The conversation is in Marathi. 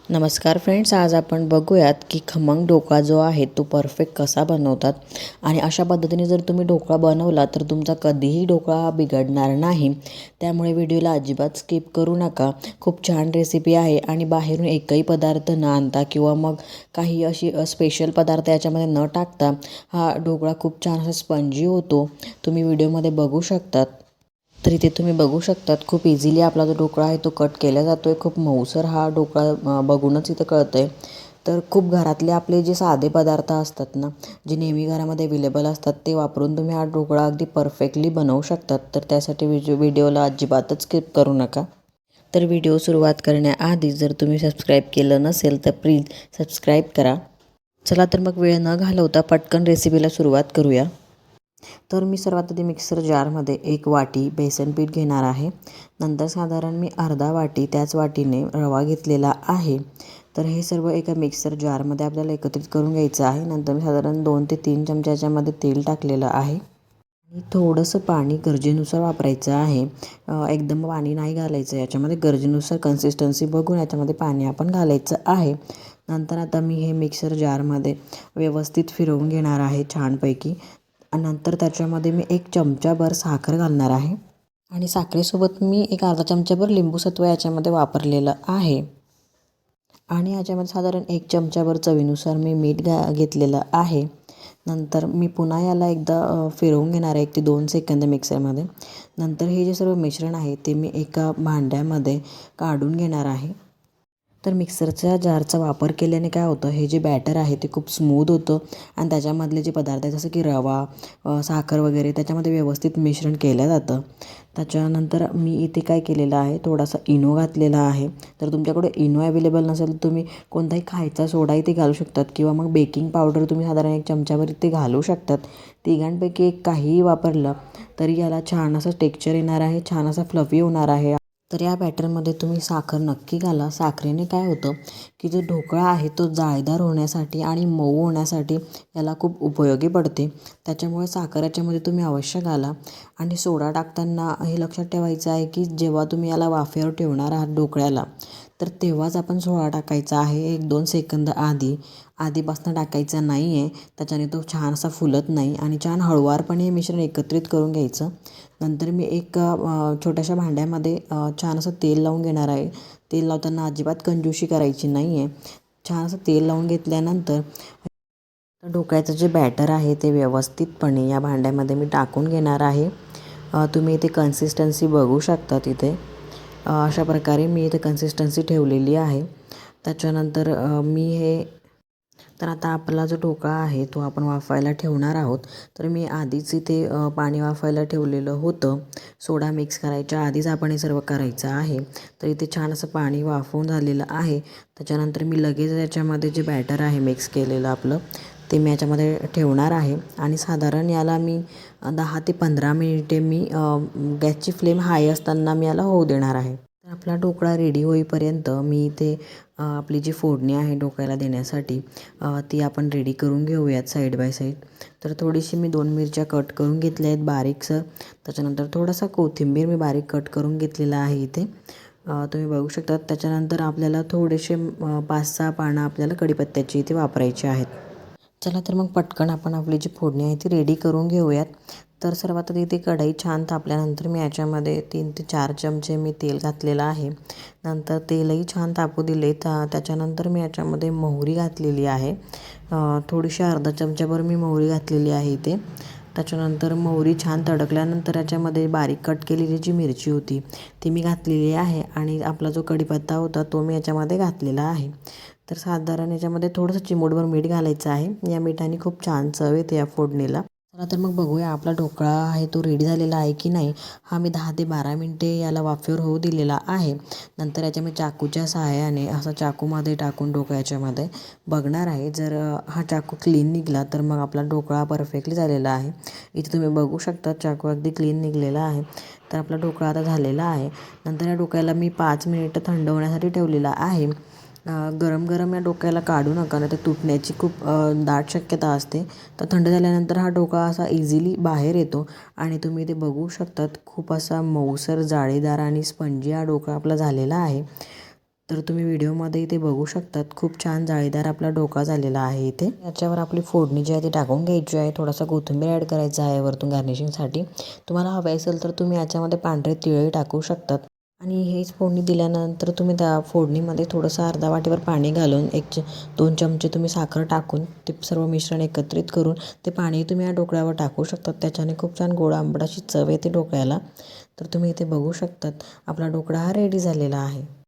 नमस्कार फ्रेंड्स, आज आपण बघूयात की खमंग ढोकळा जो आहे तो परफेक्ट कसा बनवतात. आणि अशा पद्धतीने जर तुम्ही ढोकळा बनवला तर तुमचा कधीही ढोकळा बिघडणार नाही. त्यामुळे व्हिडिओला अजिबात स्किप करू नका. खूप छान रेसिपी आहे आणि बाहेरून एकही पदार्थ न आणता किंवा मग काही अशी स्पेशल पदार्थ याच्यामध्ये न टाकता हा ढोकळा खूप छान असा स्पंजी होतो. तुम्ही व्हिडिओमध्ये बघू शकतात. तर इथे तुम्ही बघू शकतात खूप इझिली आपला जो ढोकळा आहे तो कट केला जातो आहे. खूप मऊसर हा ढोकळा बघूनच इथं कळतं आहे. तर खूप घरातले आपले जे साधे पदार्थ असतात ना, जे नेहमी घरामध्ये अवेलेबल असतात ते वापरून तुम्ही हा ढोकळा अगदी परफेक्टली बनवू शकतात. तर त्यासाठी व्हिडिओला अजिबातच स्किप करू नका. तर व्हिडिओ सुरुवात करण्याआधी जर तुम्ही सबस्क्राईब केलं नसेल तर प्लीज सबस्क्राईब करा. चला तर मग वेळ न घालवता पटकन रेसिपीला सुरुवात करूया. तर मी सर्वात आधी मिक्सर जारमध्ये 1 वाटी बेसन पीठ घेणार आहे. नंतर साधारण मी अर्धा वाटी त्याच वाटीने रवा घेतलेला आहे. तर हे सर्व एका मिक्सर जारमध्ये आपल्याला एकत्रित करून घ्यायचं आहे. नंतर मी साधारण 2 ते 3 चमचे याच्यामध्ये तेल टाकलेलं आहे आणि थोडंसं पाणी गरजेनुसार वापरायचं आहे. एकदम पाणी नाही घालायचं याच्यामध्ये. गरजेनुसार कन्सिस्टन्सी बघून याच्यामध्ये पाणी आपण घालायचं आहे. नंतर आता मी हे मिक्सर जारमध्ये व्यवस्थित फिरवून घेणार आहे छानपैकी. आणि नंतर त्याच्यामध्ये मी 1 चमचाभर साखर घालणार आहे आणि साखरेसोबत मी एक अर्धा चमचाभर लिंबूसत्व याच्यामध्ये वापरलेलं आहे. आणि याच्यामध्ये साधारण 1 चमचाभर चवीनुसार मी मीठ घेतलेलं आहे. नंतर मी पुन्हा याला एकदा फिरवून घेणार आहे 1 ते 2 सेकंद मिक्सरमध्ये. नंतर हे जे सर्व मिश्रण आहे ते मी एका भांड्यामध्ये काढून घेणार आहे. तर मिक्सरच्या जारचा वापर केल्याने काय होतं, हे जे बॅटर आहे ते खूप स्मूथ होतं आणि त्याच्यामधले जे पदार्थ आहेत जसं की रवा, साखर वगैरे त्याच्यामध्ये व्यवस्थित मिश्रण केलं जातं. त्याच्यानंतर मी इथे काय केलेलं आहे, थोडासा इनो घातलेला आहे. तर तुमच्याकडे इनो अवेलेबल नसेल तर तुम्ही कोणताही खायचा सोडा इथे घालू शकतात किंवा मग बेकिंग पावडर तुम्ही साधारण 1 चमचाभर इथे घालू शकतात. तिघांपैकी एक काहीही वापरलं तरी याला छान असं टेक्स्चर येणार आहे, छान असा फ्लफी होणार आहे. तर या बॅटरमध्ये तुम्ही साखर नक्की घाला. साखरेने काय होतं की जो ढोकळा आहे तो जाळीदार होण्यासाठी आणि मऊ होण्यासाठी याला खूप उपयोगी पडते. त्याच्यामुळे साखर याच्यामध्ये तुम्ही अवश्य घाला. आणि सोडा टाकताना हे लक्षात ठेवायचं आहे की जेव्हा तुम्ही याला वाफेवर ठेवणार आहात ढोकळ्याला, तर तेव्हाच आपण सोडा टाकायचा आहे 1-2 सेकंद आधीपासून टाकायचा नाही आहे. त्याच्याने तो छान असा फुलत नाही आणि छान हळुवारपणे हे मिश्रण एकत्रित करून घ्यायचं. नंतर मी एक छोट्याशा भांड्यामध्ये छान असं तेल लावून घेणार आहे. तेल लावताना अजिबात कंजूसी करायची नाही आहे. छान असं तेल लावून घेतल्यानंतर ढोकळ्याचं जे बॅटर आहे ते व्यवस्थितपणे या भांड्यामध्ये मी टाकून घेणार आहे. तुम्ही इथे कन्सिस्टन्सी बघू शकता. तिथे अशा प्रकारे मी इथे कन्सिस्टन्सी ठेवलेली आहे. त्याच्यानंतर तर आता आपला जो ढोकळा आहे तो आपण वाफायला ठेवणार आहोत. तर मी आधीच इथे पाणी वाफायला ठेवलेलं होतं. सोडा मिक्स करायच्या आधीच आपण हे सर्व करायचं आहे. तर इथे छान असं पाणी वाफवून झालेलं आहे. त्याच्यानंतर मी लगेच याच्यामध्ये जे बॅटर आहे मिक्स केलेलं आपलं ते मी याच्यामध्ये ठेवणार आहे आणि साधारण याला मी 10 ते 15 मिनिटे मी गॅसची फ्लेम हाय असताना मी याला होऊ देणार आहे. तर आपला ढोकळा रेडी होईपर्यंत मी इथे आपली जी फोडणी आहे ढोकळ्याला देण्यासाठी ती आपण रेडी करून घेऊयात साईड बाय साईड. तर थोडीशी मी 2 मिरच्या कट करून घेतल्या आहेत बारीकसर. त्याच्यानंतर थोडासा कोथिंबीर मी बारीक कट करून घेतलेला आहे इथे. तुम्ही बघू शकता. त्याच्यानंतर आपल्याला थोडेसे 5-6 पानं आपल्याला कढीपत्त्याची इथे वापरायची आहेत. चला तर मग पटकन आपण आपली जी फोडणी आहे ती रेडी करून घेऊयात. तर सर्वात आधी इथे कढई छान तापल्यानंतर मी याच्यामध्ये 3 ते 4 चमचे मी तेल घातलेलं आहे. नंतर तेलही छान तापू दिले. त्याच्यानंतर मी याच्यामध्ये मोहरी घातलेली आहे. थोडीशी अर्धा चमचाभर मी मोहरी घातलेली आहे इथे. त्याच्यानंतर मोहरी छान तडकल्यानंतर याच्यामध्ये बारीक कट केलेली जी मिरची होती ती मी घातलेली आहे आणि आपला जो कढीपत्ता होता तो मी याच्यामध्ये घातलेला आहे. तर साधारण याच्यामध्ये थोडंसं चिमूटभर मीठ घालायचं आहे. या मिठाने खूप छान चव येते या फोडणीला. चला तर मग बघूया आपला ढोकळा आहे तो रेडी झालेला आहे की नाही. हा मी 10 ते 12 मिनिटे याला वाफेवर होऊ दिलेला आहे. नंतर याच्या मी चाकूच्या सहाय्याने असं चाकूमध्ये टाकून ढोकळ्याच्यामध्ये बघणार आहे. जर हा चाकू क्लीन निघाला तर मग आपला ढोकळा परफेक्टली झालेला आहे. इथे तुम्ही बघू शकता चाकू अगदी क्लीन निघालेला आहे. तर आपला ढोकळा आता झालेला आहे. नंतर या ढोकळ्याला मी 5 मिनिटं थंड होण्यासाठी ठेवलेला आहे. गरम गरम या ढोकळ्याला काढू नका, नाही तर तुटण्याची खूप दाट शक्यता असते. तर थंड झाल्यानंतर हा ढोकळा असा इझिली बाहेर येतो आणि तुम्ही ते बघू शकतात. खूप असा मऊसर, जाळीदार आणि स्पंजी हा ढोकळा आपला झालेला आहे. तर तुम्ही व्हिडिओमध्ये इथे बघू शकतात, खूप छान जाळीदार आपला ढोकळा झालेला आहे इथे. याच्यावर आपली फोडणी जी आहे ती टाकून घ्यायची आहे. थोडासा कोथिंबीर ॲड करायचा आहे वरतून गार्निशिंगसाठी. तुम्हाला हवे असेल तर तुम्ही याच्यामध्ये पांढरे तिळही टाकू शकतात. आणि हेच फोडणी दिल्यानंतर तुम्ही त्या फोडणीमध्ये थोडंसं अर्धा वाटीवर पाणी घालून 2 चमचे तुम्ही साखर टाकून ते सर्व मिश्रण एकत्रित करून ते पाणी तुम्ही या ढोकळ्यावर टाकू शकतात. त्याच्याने खूप छान गोड आंबट अशी चव येते ढोकळ्याला. तर तुम्ही इथे बघू शकतात आपला ढोकळा हा रेडी झालेला आहे.